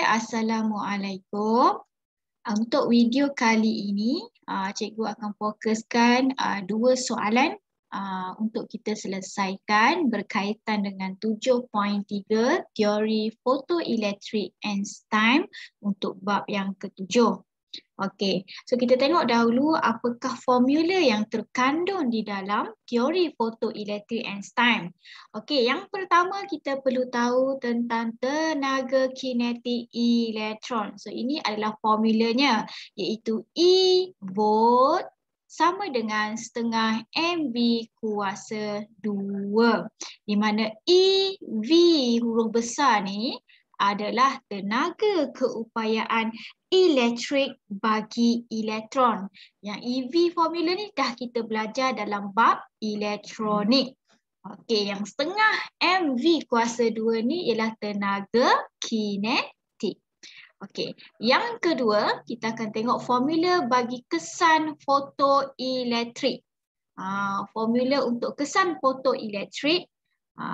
Assalamualaikum. Untuk video kali ini, cikgu akan fokuskan dua soalan untuk kita selesaikan berkaitan dengan 7.3 teori fotoelektrik Einstein untuk bab yang ketujuh. Okey, so kita tengok dahulu apakah formula yang terkandung di dalam teori fotoelektrik Einstein. Okey, yang pertama kita perlu tahu tentang tenaga kinetik elektron. So ini adalah formulanya, iaitu E volt sama dengan setengah mv kuasa 2. Di mana EV huruf besar ni adalah tenaga keupayaan elektrik bagi elektron. Yang EV formula ni dah kita belajar dalam bab elektronik. Okey, yang setengah mv kuasa 2 ni ialah tenaga kinetik. Okey, yang kedua kita akan tengok formula bagi kesan fotoelektrik. Formula untuk kesan fotoelektrik,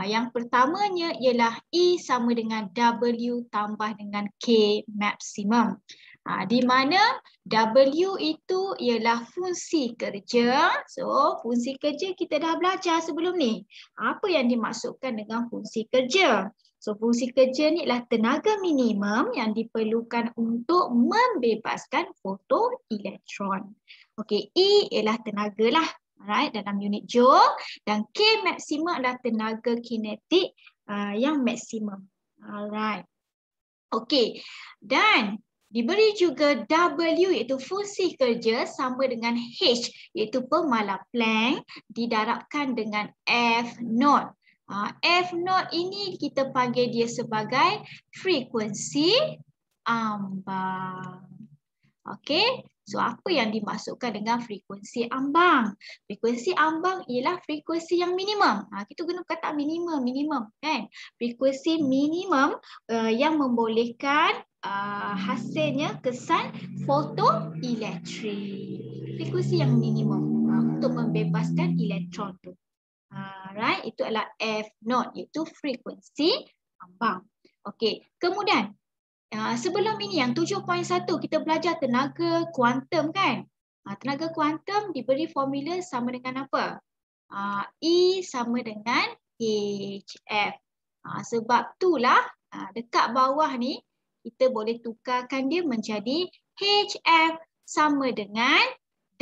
yang pertamanya ialah E sama dengan W tambah dengan K maksimum. Di mana W itu ialah fungsi kerja. So, fungsi kerja kita dah belajar sebelum ni. Apa yang dimaksudkan dengan fungsi kerja? So, fungsi kerja ni adalah tenaga minimum yang diperlukan untuk membebaskan fotoelektron. Okey, E ialah tenaga lah. Alright, dalam unit joule, dan K maksimum adalah tenaga kinetik yang maksimum. Alright. Okey, dan diberi juga W iaitu fungsi kerja sama dengan H iaitu pemalar Planck didarabkan dengan F0. F0 ini kita panggil dia sebagai frekuensi ambang. Okey, so apa yang dimaksudkan dengan frekuensi ambang? Frekuensi ambang ialah frekuensi yang minimum. Kita guna kata minimum kan? Frekuensi minimum yang membolehkan hasilnya kesan fotoelektrik. Frekuensi yang minimum untuk membebaskan elektron tu. Right, itu adalah F0 iaitu frekuensi ambang. Okey, kemudian sebelum ini yang 7.1 kita belajar tenaga kuantum kan? Tenaga kuantum diberi formula sama dengan apa? E sama dengan HF. Sebab itulah dekat bawah ni kita boleh tukarkan dia menjadi HF sama dengan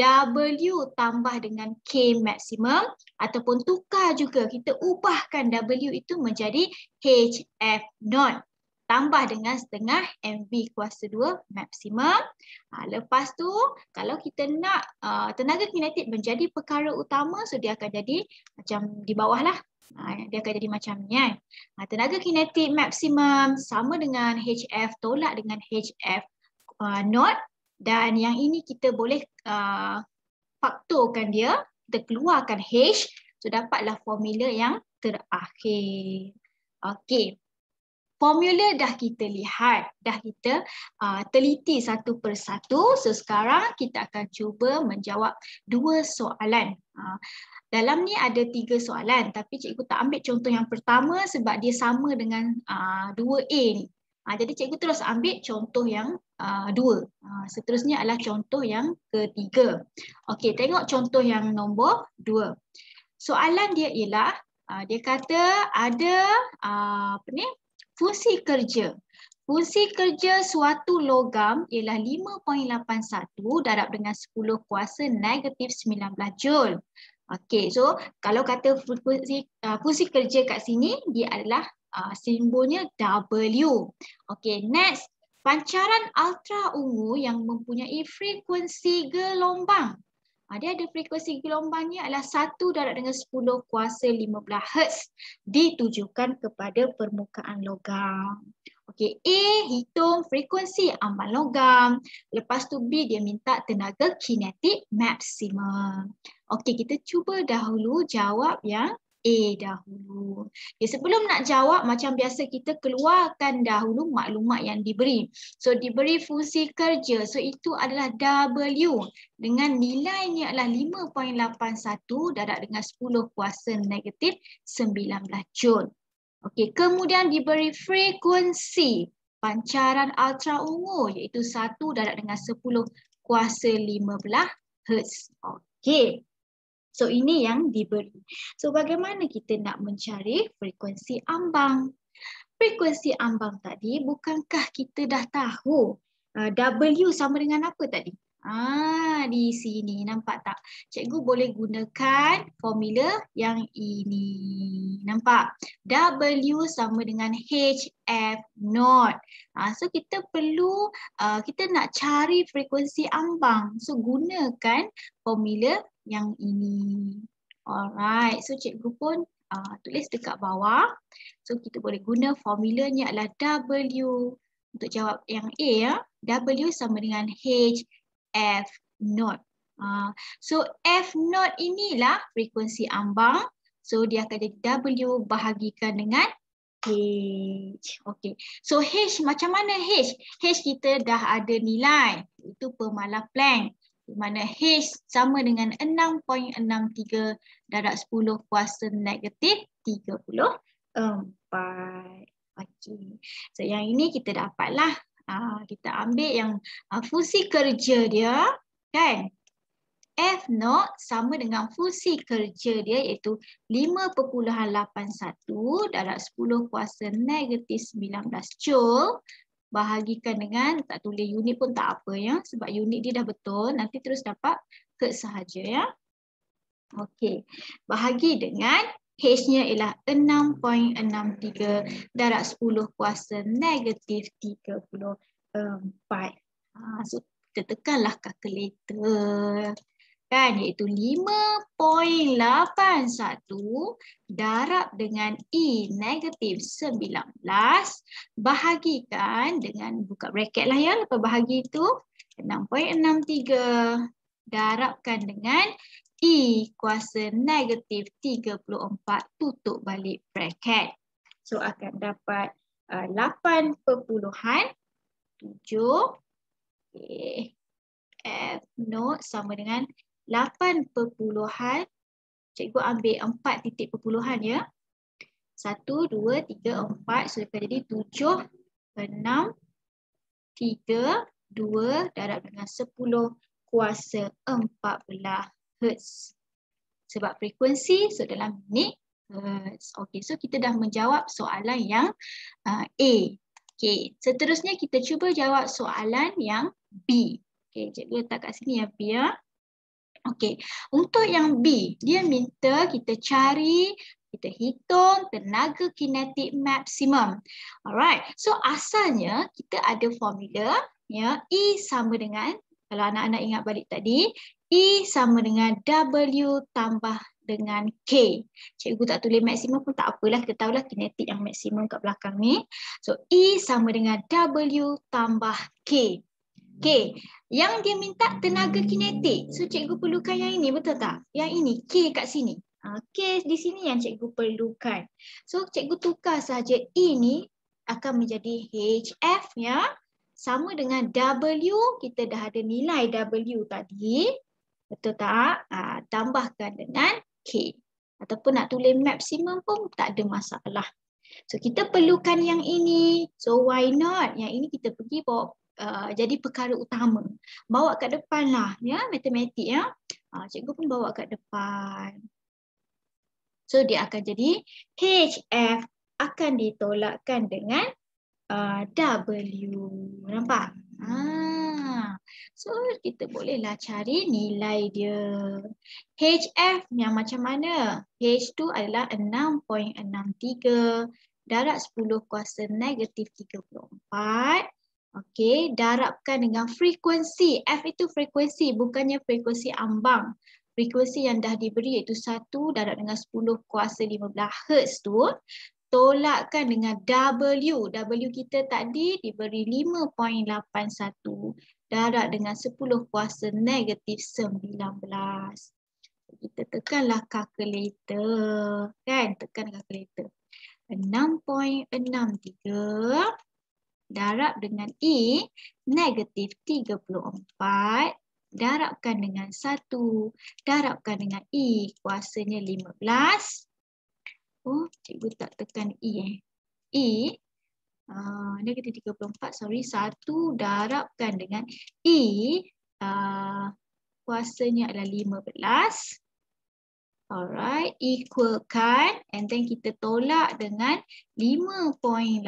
W tambah dengan K maksimum, ataupun tukar juga kita ubahkan W itu menjadi HF0. Tambah dengan setengah mv kuasa 2 maksimum. Lepas tu, kalau kita nak tenaga kinetik menjadi perkara utama, so dia akan jadi macam di bawah lah. Dia akan jadi macam ni kan. Tenaga kinetik maksimum sama dengan HF tolak dengan HF not. Dan yang ini kita boleh faktorkan dia. Kita keluarkan H. So dapatlah formula yang terakhir. Okey. Formula dah kita lihat, dah kita teliti satu persatu. So sekarang kita akan cuba menjawab dua soalan. Dalam ni ada 3 soalan, tapi cikgu tak ambil contoh yang pertama sebab dia sama dengan 2A ni. Jadi cikgu terus ambil contoh yang 2. Seterusnya adalah contoh yang ketiga. Okey, tengok contoh yang nombor 2. Soalan dia ialah, dia kata ada fungsi kerja. Fungsi kerja suatu logam ialah 5.81 darab dengan 10 kuasa negatif 19 Joule. Okey, so kalau kata fungsi kerja kat sini, dia adalah simbolnya W. Okey, next. Pancaran ultra ungu yang mempunyai frekuensi gelombang. Dia ada frekuensi gelombangnya adalah 1 darab dengan 10 kuasa 15 Hz ditujukan kepada permukaan logam. Okey, A hitung frekuensi ambang logam. Lepas tu B dia minta tenaga kinetik maksimum. Okey, kita cuba dahulu jawab yang A dahulu. Sebelum nak jawab, macam biasa kita keluarkan dahulu maklumat yang diberi. So diberi fungsi kerja, so itu adalah W dengan nilainya adalah 5.81 darab dengan 10 kuasa negatif 19 Joule. Okey, kemudian diberi frekuensi. pancaran ultra ungu iaitu 1 darab dengan 10 kuasa 15 Hz. Okey. So ini yang diberi. So bagaimana kita nak mencari frekuensi ambang? Frekuensi ambang tadi bukankah kita dah tahu W sama dengan apa tadi? Di sini nampak tak? Cikgu boleh gunakan formula yang ini. Nampak? W sama dengan HF0. So kita perlu, kita nak cari frekuensi ambang. So gunakan formula yang ini. Alright, so cikgu pun tulis dekat bawah. So kita boleh guna formulanya adalah W. Untuk jawab yang A ya, W sama dengan HF0. So F0 inilah frekuensi ambang. So dia akan jadi W bahagikan dengan H. Okey. So H macam mana H? H kita dah ada nilai. Itu pemalas Planck. Di mana H sama dengan 6.63 darab 10 kuasa negatif 34. Okey. So yang ini kita dapatlah. Kita ambil yang fungsi kerja dia, kan? F0 sama dengan fungsi kerja dia iaitu 5.81 darab 10 kuasa negatif 19 Joule bahagikan dengan, tak tulis unit pun tak apa ya, sebab unit dia dah betul, nanti terus dapat Hertz sahaja ya. Okey, bahagi dengan H-nya ialah 6.63 darab 10 kuasa negatif 34. So kita tekanlah kalkulator. Kan, iaitu 5.81 darab dengan I negatif 19 bahagikan dengan, buka bracket lah ya, lepas bahagi itu 6.63 darabkan dengan I kuasa negatif 34 tutup balik bracket. So akan dapat 8.7. Okay. F0 sama dengan 8 perpuluhan. Cikgu ambil 4 titik perpuluhan ya. 1, 2, 3, 4. So akan jadi 7, 6, 3, 2 darab dengan 10 kuasa 14 Hertz. Sebab frekuensi, so dalam minit Hertz. Okey, so kita dah menjawab soalan yang A. Okey, seterusnya kita cuba jawab soalan yang B. Okey, cikgu letak kat sini ya B ya. Okey, untuk yang B, dia minta kita cari, kita hitung tenaga kinetik maksimum. Alright, so asalnya kita ada formula ya, E sama dengan, kalau anak-anak ingat balik tadi, E sama dengan W tambah dengan K. Cikgu tak tulis maksimum pun tak apalah, kita tahulah kinetik yang maksimum kat belakang ni. So E sama dengan W tambah K. K. Yang dia minta tenaga kinetik. So cikgu perlukan yang ini, betul tak? Yang ini, K kat sini. K di sini yang cikgu perlukan. So cikgu tukar saja E ni akan menjadi HF ya. Sama dengan W, kita dah ada nilai W tadi. Betul tak? Tambahkan dengan K. Ataupun nak tulis maksimum pun tak ada masalah. So kita perlukan yang ini. So why not? Yang ini kita pergi bawa jadi perkara utama. Bawa kat depan lah ya, matematik ya. Cikgu pun bawa kat depan. So dia akan jadi HF akan ditolakkan dengan W. Nampak? So kita bolehlah cari nilai dia. HF yang macam mana? H tu adalah 6.63 darab 10 kuasa negatif 34. Okey, darabkan dengan frekuensi. F itu frekuensi, bukannya frekuensi ambang. Frekuensi yang dah diberi iaitu 1 darab dengan 10 kuasa 15 Hz tu. Tolakkan dengan W. W kita tadi diberi 5.81 darab dengan 10 kuasa negatif 19. Kita tekanlah kalkulator. Kan? Tekan kalkulator. 6.63 darab dengan I negatif 34 darabkan dengan 1 darabkan dengan I kuasanya 15. Oh, cikgu tak tekan I. I Negatif 34, sorry. 1 darabkan dengan E. Kuasanya adalah 15. Alright, equalkan. And then kita tolak dengan 5.81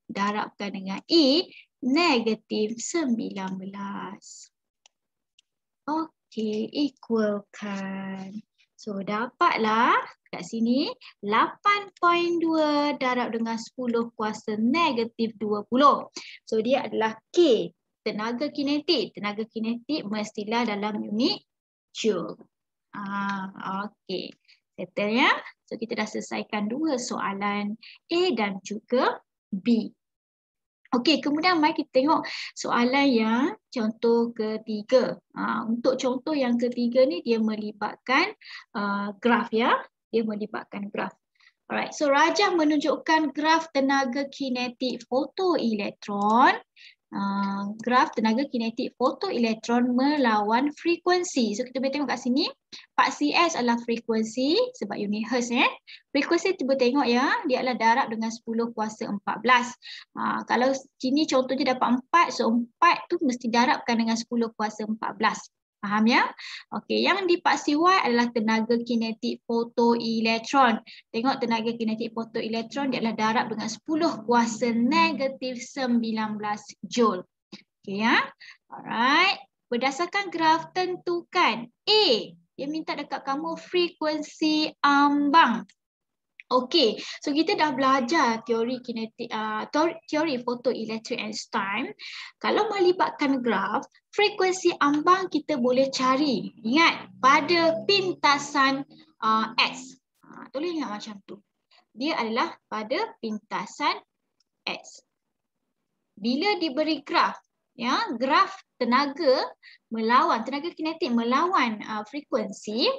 darabkan dengan E. Negatif 19. Okey, equalkan. So, dapatlah kat sini 8.2 darab dengan 10 kuasa negatif 20. So, dia adalah K, tenaga kinetik. Tenaga kinetik mestilah dalam unit joule. Okey, settle ya. So, kita dah selesaikan 2 soalan A dan juga B. Okey, kemudian mari kita tengok soalan yang contoh ketiga. Untuk contoh yang ketiga ni dia melibatkan graf ya. Dia melibatkan graf. Alright, so rajah menunjukkan graf tenaga kinetik fotoelektron. Graf tenaga kinetik fotoelektron melawan frekuensi. So kita boleh tengok kat sini, Pak CS adalah frekuensi sebab unit hertz ya. Frekuensi kita boleh tengok ya, dia adalah darab dengan 10 kuasa 14. Kalau sini contohnya dapat 4, so 4 tu mesti darabkan dengan 10 kuasa 14. Faham ya? Okey, yang di paksi Y adalah tenaga kinetik fotoelektron. Tengok tenaga kinetik fotoelektron dia adalah darab dengan 10 kuasa negatif 19 joule. Okey ya. Alright. Berdasarkan graf tentukan A. Dia minta dekat kamu frekuensi ambang. Okey, so kita dah belajar teori kinetik, teori fotoelektrik Einstein. Kalau melibatkan graf, frekuensi ambang kita boleh cari. Ingat, pada pintasan X. Tulis ingat macam tu. Dia adalah pada pintasan X. Bila diberi graf, ya, graf tenaga kinetik melawan frekuensi,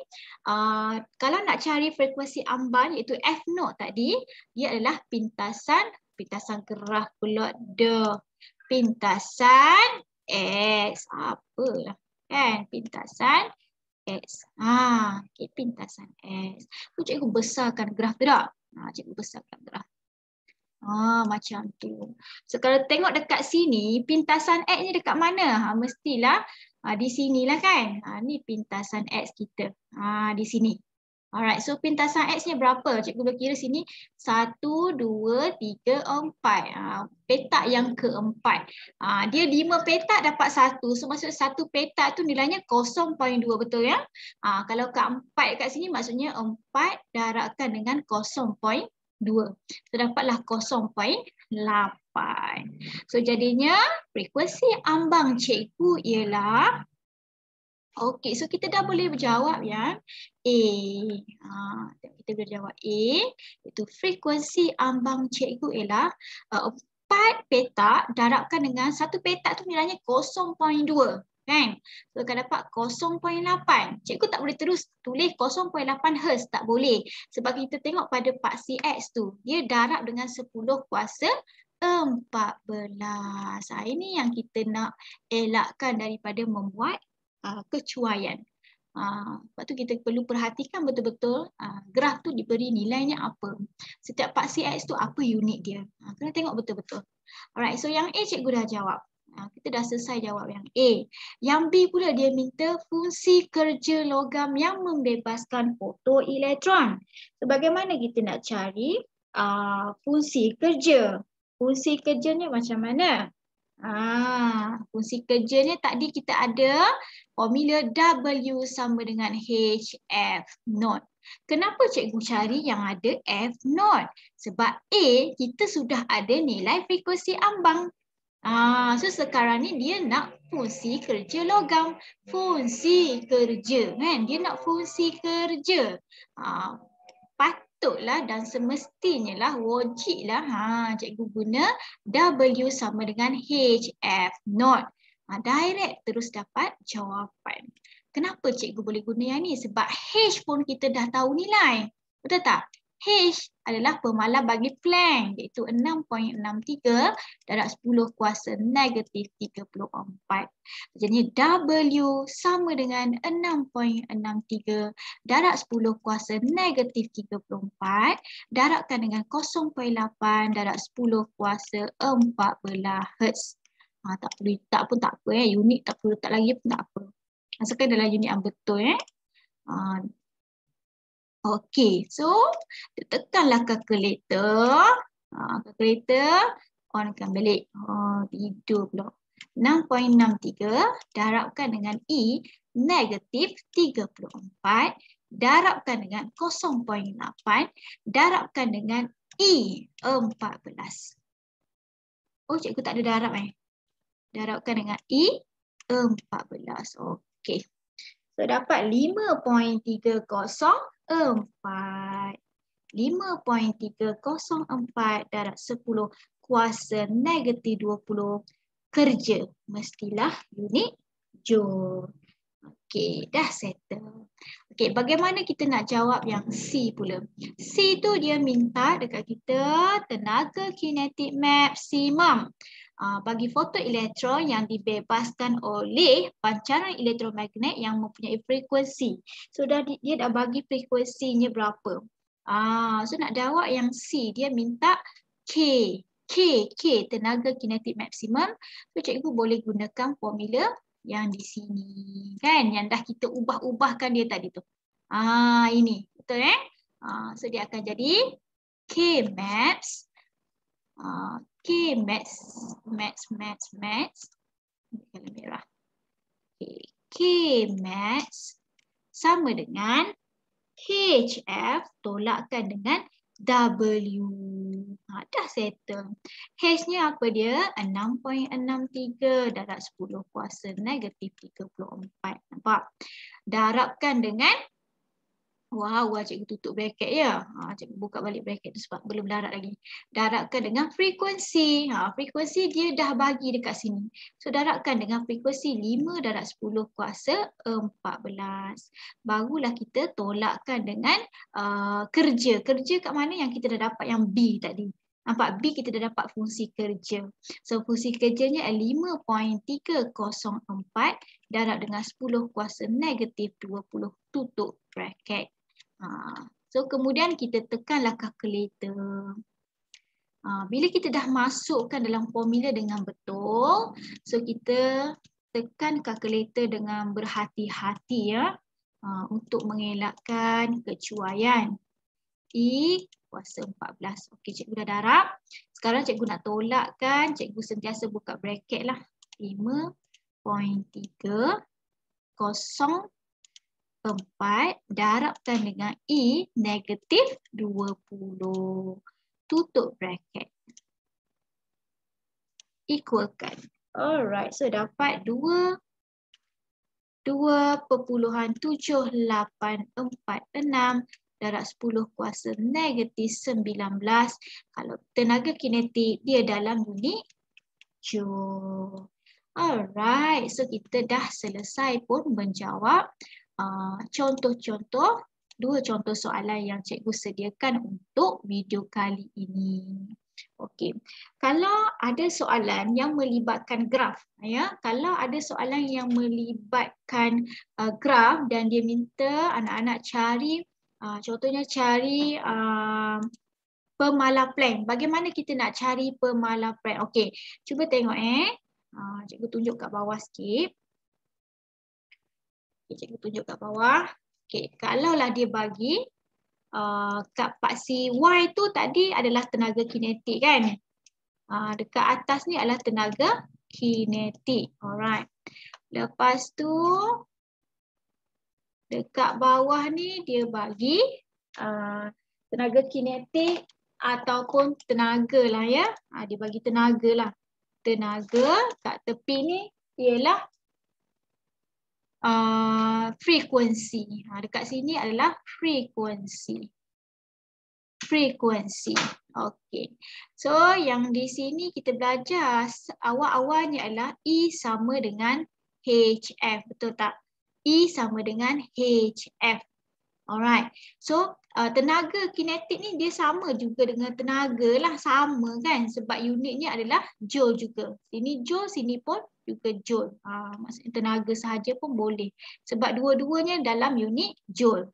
kalau nak cari frekuensi ambang iaitu F0 tadi, dia adalah pintasan graf pula dah. Pintasan X. Apalah kan, pintasan X. Okay, pintasan X. Cikgu besarkan graf tu tak? Cikgu besarkan graf. Macam tu. So kalau tengok dekat sini, pintasan X ni dekat mana? Mestilah di sinilah kan. Ni pintasan X kita. Di sini. Alright, so pintasan X ni berapa? Cikgu berkira sini 1, 2, 3, 4. Petak yang keempat. Dia 5 petak dapat 1. So maksud 1 petak tu nilainya 0.2, betul ya? Kalau keempat kat sini maksudnya 4 darabkan dengan 0.2. So dapatlah 0.8. So jadinya frekuensi ambang cikgu ialah, okey, so kita dah boleh berjawab ya. A. Kita boleh jawab A, iaitu frekuensi ambang cikgu ialah 4 petak darabkan dengan 1 petak tu nilainya 0.2. Kan? So akan dapat 0.8. Cikgu tak boleh terus tulis 0.8 Hz, tak boleh. Sebab kita tengok pada paksi X tu, dia darab dengan 10 kuasa 14. Ini yang kita nak elakkan daripada membuat kecuaian. Sebab tu kita perlu perhatikan betul-betul graf tu diberi nilainya apa. Setiap paksi X tu apa unit dia. Kena tengok betul-betul. Alright, so yang A cikgu dah jawab. Kita dah selesai jawab yang A. Yang B pula dia minta fungsi kerja logam yang membebaskan fotoelektron. So bagaimana kita nak cari fungsi kerja? Fungsi kerjanya macam mana? Fungsi kerjanya tadi kita ada formula W sama dengan HF0. Kenapa cikgu cari yang ada F0? Sebab A kita sudah ada nilai frekuensi ambang. So sekarang ni dia nak fungsi kerja logam. Fungsi kerja kan? Dia nak fungsi kerja. Patutlah dan semestinya lah, wajiblah cikgu guna W sama dengan HF0. Direct terus dapat jawapan. Kenapa cikgu boleh guna yang ni? Sebab H pun kita dah tahu nilai. Betul tak? H adalah pemalar bagi Planck iaitu 6.63 darab 10 kuasa negatif 34. Jadi W sama dengan 6.63 darab 10 kuasa negatif 34 darabkan dengan 0.8 darab 10 kuasa 14 Hz. Tak perlu tak pun tak apa unit tak perlu letak lagi pun tak apa. Asalkan dalam unit yang betul Okey, so tekanlah kalkulator. Kalkulator onkan balik. Tidur pula. 6.63 darabkan dengan E negatif 34 darabkan dengan 0.8 darabkan dengan E 14. Oh, cikgu tak ada darab Darabkan dengan E 14. Okey. So dapat 5.304. 5.304 darab 10 kuasa negatif 20 kerja. Mestilah unit joule. Okey, dah settle. Okey, bagaimana kita nak jawab yang C pula? C tu dia minta dekat kita tenaga kinetik maksimum bagi fotoelektron yang dibebaskan oleh pancaran elektromagnet yang mempunyai frekuensi. So dia dah bagi frekuensinya berapa. So nak jawab yang C, dia minta K tenaga kinetik maksimum. So cikgu boleh gunakan formula yang di sini kan, yang dah kita ubah-ubahkan dia tadi tu. Ini betul so dia akan jadi K max kalau merah. K max sama dengan HF tolakkan dengan W. Dah settle. H-nya apa dia? 6.63 darab 10 kuasa negatif 34. Nampak? Darabkan dengan cikgu tutup bracket ya. Cikgu buka balik bracket tu sebab belum darab lagi. Darabkan dengan frekuensi. Frekuensi dia dah bagi dekat sini. So darabkan dengan frekuensi 5 darab 10 kuasa 14. Barulah kita tolakkan dengan kerja. Kerja kat mana yang kita dah dapat yang B tadi. Nampak B kita dah dapat fungsi kerja. So fungsi kerjanya 5.304 darab dengan 10 kuasa negatif 20 tutup bracket. So kemudian kita tekanlah kalkulator. Bila kita dah masukkan dalam formula dengan betul, so kita tekan kalkulator dengan berhati-hati ya, untuk mengelakkan kecuaian. E kuasa 14. Okey, cikgu dah darab. Sekarang cikgu nak tolakkan, cikgu sentiasa buka bracket lah. 5.304 darabkan dengan E negatif 20. Tutup bracket. Equalkan. Alright, so dapat 2.7846 darab 10 kuasa negatif 19. Kalau tenaga kinetik dia dalam unit joule. Alright, so kita dah selesai pun menjawab contoh-contoh, 2 contoh soalan yang cikgu sediakan untuk video kali ini. Okey. Kalau ada soalan yang melibatkan graf, kalau ada soalan yang melibatkan graf dan dia minta anak-anak cari contohnya cari pemalar Planck. Bagaimana kita nak cari pemalar Planck? Okey, cuba tengok cikgu tunjuk kat bawah sikit. Cikgu tunjuk kat bawah. Okey, kalaulah dia bagi kat paksi Y tu tadi adalah tenaga kinetik kan? Dekat atas ni adalah tenaga kinetik. Alright. Lepas tu dekat bawah ni dia bagi tenaga kinetik ataupun tenaga lah ya. Dia bagi tenaga lah. Tenaga kat tepi ni ialah frekuensi. Dekat sini adalah frekuensi. Frekuensi. Okey. So yang di sini kita belajar awal-awalnya adalah E sama dengan HF. Betul tak? E sama dengan HF. Alright. So tenaga kinetik ni dia sama juga dengan tenaga lah, sama kan, sebab unitnya adalah joule juga. Sini joule, sini pun juga joule. Maksudnya tenaga sahaja pun boleh sebab dua-duanya dalam unit joule.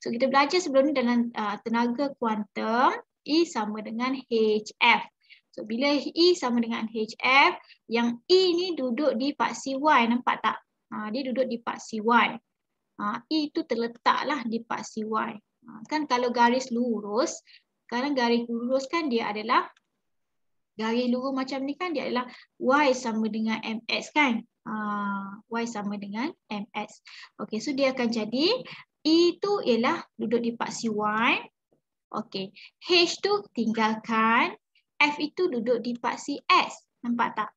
So kita belajar sebelum ni dalam tenaga kuantum, E sama dengan HF. So bila E sama dengan HF, yang E ni duduk di paksi Y, nampak tak? Dia duduk di paksi Y. E itu terletaklah di paksi Y. Kan kalau garis lurus, sekarang garis lurus kan dia adalah, garis lurus macam ni kan dia adalah Y sama dengan MX kan. Y sama dengan MX. Okey, so dia akan jadi E itu ialah duduk di paksi Y. Okey, H tu tinggalkan, F itu duduk di paksi S. Nampak tak?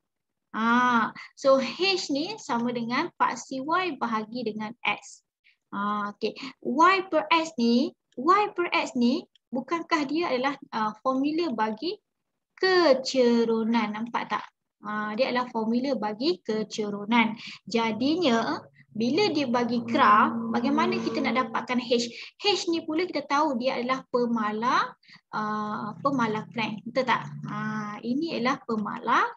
So H ni sama dengan paksi Y bahagi dengan S. Okay. Y per S ni bukankah dia adalah formula bagi kecerunan, nampak tak? Dia adalah formula bagi kecerunan. Jadinya bila dia bagi graf, bagaimana kita nak dapatkan H? H ni pula kita tahu dia adalah pemalar Planck, betul tak? Ini adalah pemalar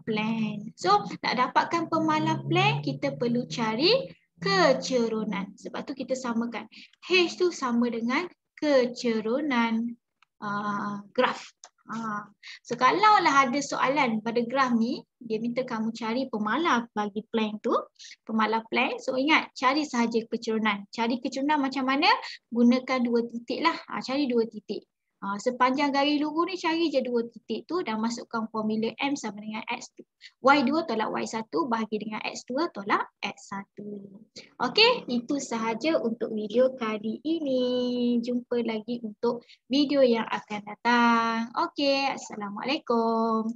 Planck. So nak dapatkan pemalar Planck, kita perlu cari kecerunan. Sebab tu kita samakan. H tu sama dengan kecerunan graf. So kalaulah ada soalan pada graf ni, dia minta kamu cari pemalar bagi Planck tu, pemalar Planck. So ingat, cari sahaja kecerunan. Cari kecerunan macam mana? Gunakan 2 titik lah. Cari 2 titik. Sepanjang garis lurus ni cari je 2 titik tu dan masukkan formula M sama dengan X2. Y2 tolak Y1 bahagi dengan X2 tolak X1. Okey, itu sahaja untuk video kali ini. Jumpa lagi untuk video yang akan datang. Okey, Assalamualaikum.